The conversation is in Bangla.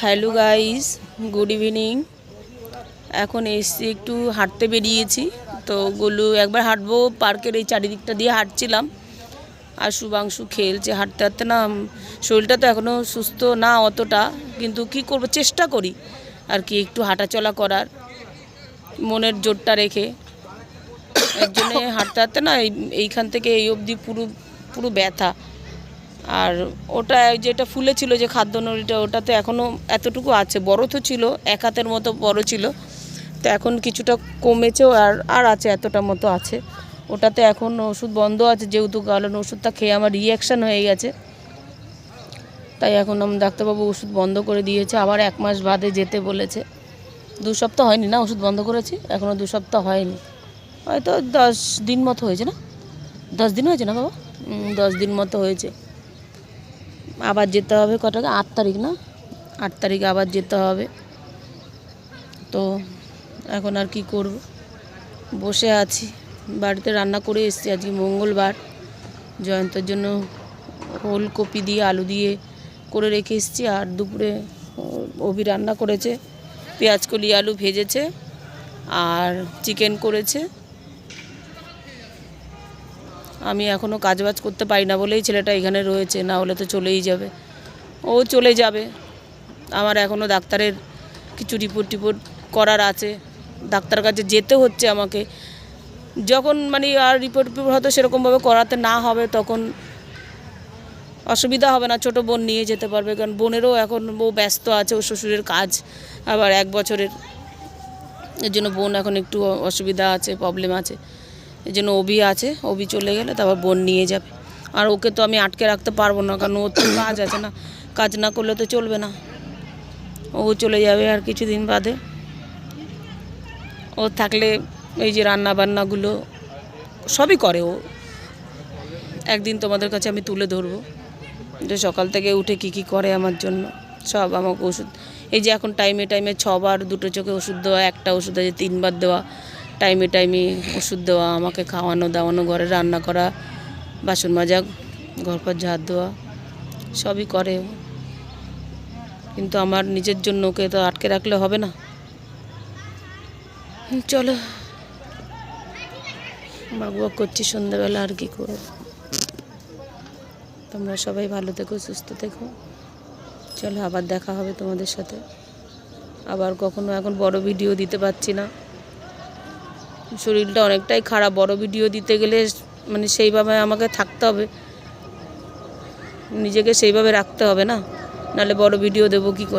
Hello guys, good evening. এখন এসছি, একটু হাঁটতে বেরিয়েছি। তো গোলু একবার হাঁটবো, পার্কের এই চারিদিকটা দিয়ে হাঁটছিলাম। আর শুভাংশু খেলছে হাঁটতে হাঁটতে। না, শরীরটা তো এখনও সুস্থ না অতটা, কিন্তু কি করব, চেষ্টা করি আর কি একটু হাঁটাচলা করার, মনের জোরটা রেখে। এর জন্যে হাঁটতে হাঁটতে না এইখান থেকে এই অবধি পুরো পুরো ব্যথা। আর ওটা যেটা ফুলেছিল, যে খাদ্য নড়িটা, ওটা তো এখনও এতটুকু আছে। বড় তো ছিল, এক হাতের মতো বড় ছিল, তো এখন কিছুটা কমেছেও, আর আছে এতটা মতো আছে। ওটাতে এখন ওষুধ বন্ধ আছে, যেহেতু কারণ ওষুধটা খেয়ে আমার রিঅ্যাকশান হয়ে গেছে। তাই এখন ডাক্তারবাবু ওষুধ বন্ধ করে দিয়েছে, আবার 1 মাস বাদে যেতে বলেছে। 2 সপ্তাহ হয়নি না ওষুধ বন্ধ করেছি, এখনও 2 সপ্তাহ হয়নি, হয়তো 10 দিন মতো হয়েছে। না 10 দিন হয়েছে না বাবা? 10 দিন মতো হয়েছে। আবার যেতে হবে কটাকে, 8 তারিখ না, 8 তারিখে আবার যেতে হবে। তো এখন আর কি করব, বসে আছি। বাড়িতে রান্না করে এসেছি, আজকে মঙ্গলবার, জয়ন্তের জন্য ওলকপি দিয়ে আলু দিয়ে করে রেখে এসেছি। আর দুপুরে অভি রান্না করেছে, পেঁয়াজকলি আলু ভেজেছে আর চিকেন করেছে। আমি এখনও কাজবাজ করতে পারি না বলেই ছেলেটা এখানে রয়েছে, না হলে তো চলেই যাবে। ও চলে যাবে। আমার এখনও ডাক্তারের কিছু রিপোর্ট করার আছে, ডাক্তার কাছে যেতে হচ্ছে আমাকে। যখন আর রিপোর্ট হয়তো সেরকমভাবে করাতে না হবে, তখন অসুবিধা হবে না, ছোটো বোন নিয়ে যেতে পারবে। কারণ বোনেরও এখন ও ব্যস্ত আছে, ওর শ্বশুরের কাজ আবার 1 বছরের, এর জন্য বোন এখন একটু অসুবিধা আছে, প্রবলেম আছে। এই জন্য অভি আছে, অভি চলে গেলে তারপর বোন নিয়ে যাবে। আর ওকে তো আমি আটকে রাখতে পারবো না, কারণ ওর তো কাজ আছে না, কাজ না করলে তো চলবে না। ও চলে যাবে আর কিছুদিন বাদে। ও থাকলে এই যে রান্না বান্নাগুলো সবই করে ও। একদিন তোমাদের কাছে আমি তুলে ধরবো যে সকাল থেকে উঠে কি করে আমার জন্য। সব আমাকে ওষুধ, এই যে এখন টাইমে 6 বার 2টো চোখে ওষুধ দেওয়া, একটা ওষুধ আছে 3 বার দেওয়া, টাইমে ওষুধ দেওয়া, আমাকে খাওয়ানো দাওয়ানো, ঘরে রান্না করা, বাসন মাজা, ঘর পর ঝাড় দেওয়া, সবই করে। কিন্তু আমার নিজের জন্য ওকে তো আটকে রাখলে হবে না। চলো, বাবুয়া করছি সন্ধ্যাবেলা, আর কি করব। তোমরা সবাই ভালো থেকো, সুস্থ থেকো। চলো, আবার দেখা হবে তোমাদের সাথে আবার কখনো। এখন বড় ভিডিও দিতে পারছি না, শরীরটা অনেকটাই খারাপ। বড় ভিডিও দিতে গেলে সেইভাবে আমাকে থাকতে হবে, নিজেকে সেইভাবে রাখতে হবে, না নাহলে বড় ভিডিও দেবো কী করে।